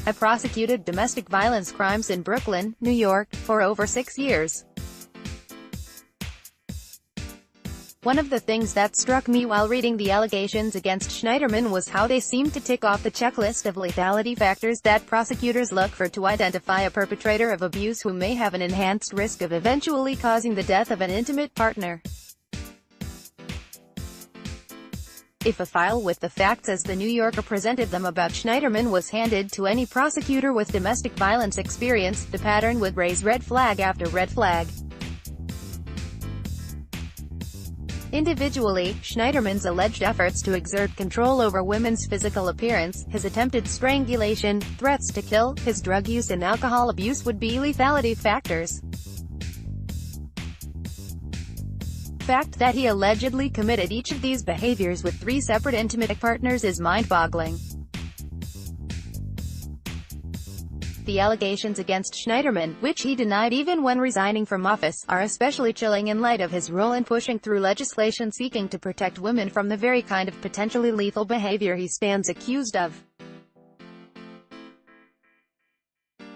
I prosecuted domestic violence crimes in Brooklyn, New York, for over 6 years. One of the things that struck me while reading the allegations against Schneiderman was how they seemed to tick off the checklist of lethality factors that prosecutors look for to identify a perpetrator of abuse who may have an enhanced risk of eventually causing the death of an intimate partner. If a file with the facts as the New Yorker presented them about Schneiderman was handed to any prosecutor with domestic violence experience, the pattern would raise red flag after red flag. Individually, Schneiderman's alleged efforts to exert control over women's physical appearance, his attempted strangulation, threats to kill, his drug use and alcohol abuse would be lethality factors. The fact that he allegedly committed each of these behaviors with 3 separate intimate partners is mind-boggling. The allegations against Schneiderman, which he denied even when resigning from office, are especially chilling in light of his role in pushing through legislation seeking to protect women from the very kind of potentially lethal behavior he stands accused of.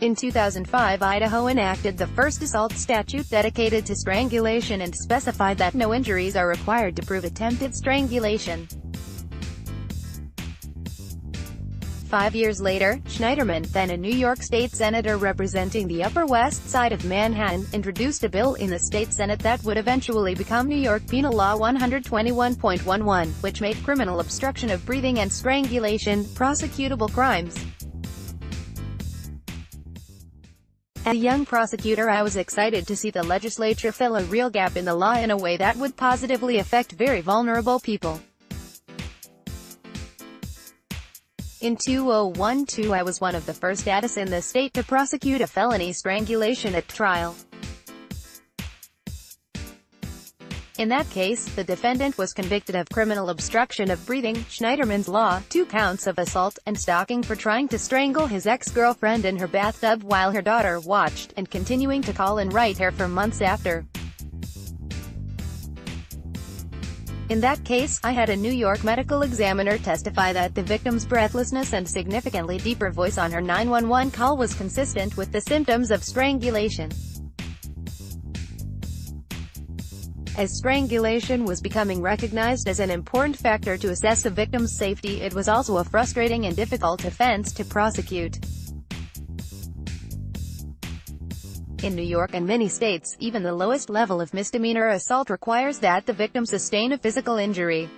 In 2005, Idaho enacted the first assault statute dedicated to strangulation and specified that no injuries are required to prove attempted strangulation. 5 years later, Schneiderman, then a New York State Senator representing the Upper West Side of Manhattan, introduced a bill in the state Senate that would eventually become New York Penal Law 121.11, which made criminal obstruction of breathing and strangulation prosecutable crimes. As a young prosecutor, I was excited to see the legislature fill a real gap in the law in a way that would positively affect very vulnerable people. In 2012, I was one of the first states in the state to prosecute a felony strangulation at trial. In that case, the defendant was convicted of criminal obstruction of breathing, Schneiderman's law, 2 counts of assault, and stalking for trying to strangle his ex-girlfriend in her bathtub while her daughter watched, and continuing to call and write her for months after. In that case, I had a New York medical examiner testify that the victim's breathlessness and significantly deeper voice on her 911 call was consistent with the symptoms of strangulation. As strangulation was becoming recognized as an important factor to assess the victim's safety, it was also a frustrating and difficult offense to prosecute. In New York and many states, even the lowest level of misdemeanor assault requires that the victim sustain a physical injury.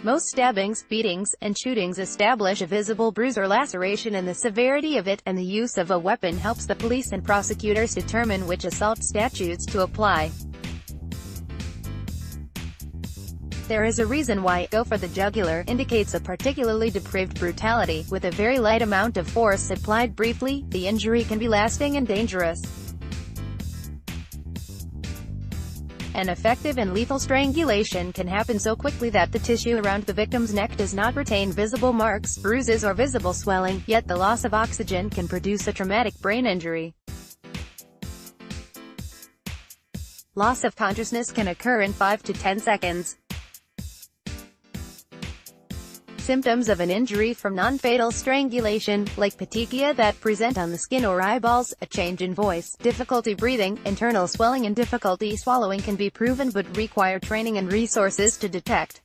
Most stabbings, beatings, and shootings establish a visible bruise or laceration, and the severity of it, and the use of a weapon helps the police and prosecutors determine which assault statutes to apply. There is a reason why "go for the jugular" indicates a particularly depraved brutality. With a very light amount of force applied briefly, the injury can be lasting and dangerous. An effective and lethal strangulation can happen so quickly that the tissue around the victim's neck does not retain visible marks, bruises or visible swelling, yet the loss of oxygen can produce a traumatic brain injury. Loss of consciousness can occur in 5 to 10 seconds. Symptoms of an injury from non-fatal strangulation, like petechia that present on the skin or eyeballs, a change in voice, difficulty breathing, internal swelling and difficulty swallowing can be proven but require training and resources to detect.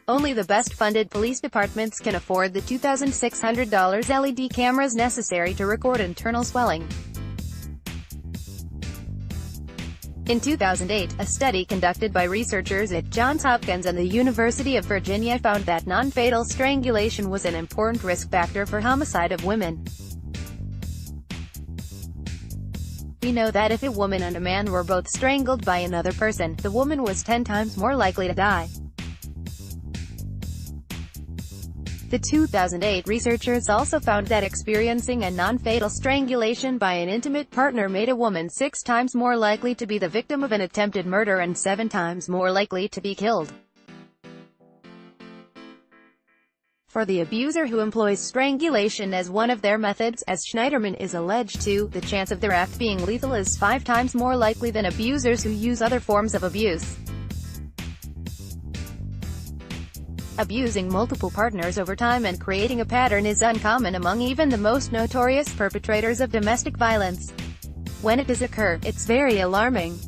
Only the best-funded police departments can afford the $2,600 LED cameras necessary to record internal swelling. In 2008, a study conducted by researchers at Johns Hopkins and the University of Virginia found that non-fatal strangulation was an important risk factor for homicide of women. We know that if a woman and a man were both strangled by another person, the woman was 10 times more likely to die. The 2008 researchers also found that experiencing a non-fatal strangulation by an intimate partner made a woman 6 times more likely to be the victim of an attempted murder and 7 times more likely to be killed. For the abuser who employs strangulation as one of their methods, as Schneiderman is alleged to, the chance of their act being lethal is 5 times more likely than abusers who use other forms of abuse. Abusing multiple partners over time and creating a pattern is uncommon among even the most notorious perpetrators of domestic violence. When it does occur, it's very alarming.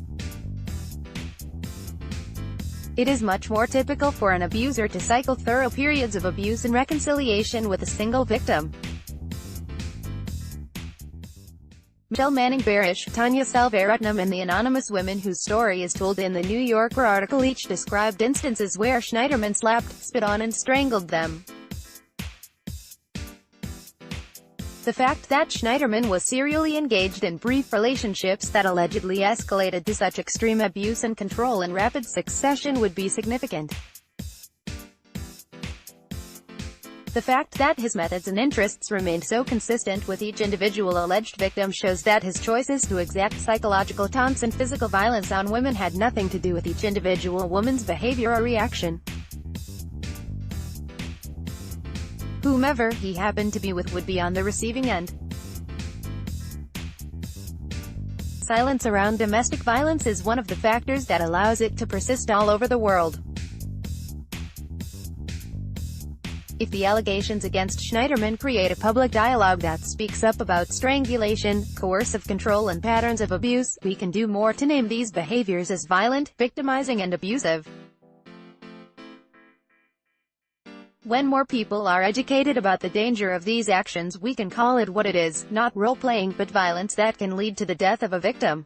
It is much more typical for an abuser to cycle through periods of abuse and reconciliation with a single victim. Michelle Manning Barish, Tanya Selvaratnam and the anonymous women whose story is told in the New Yorker article each described instances where Schneiderman slapped, spit on and strangled them. The fact that Schneiderman was serially engaged in brief relationships that allegedly escalated to such extreme abuse and control in rapid succession would be significant. The fact that his methods and interests remained so consistent with each individual alleged victim shows that his choices to exact psychological taunts and physical violence on women had nothing to do with each individual woman's behavior or reaction. Whomever he happened to be with would be on the receiving end. Silence around domestic violence is one of the factors that allows it to persist all over the world. If the allegations against Schneiderman create a public dialogue that speaks up about strangulation, coercive control and patterns of abuse, we can do more to name these behaviors as violent, victimizing and abusive. When more people are educated about the danger of these actions, we can call it what it is, not role-playing, but violence that can lead to the death of a victim.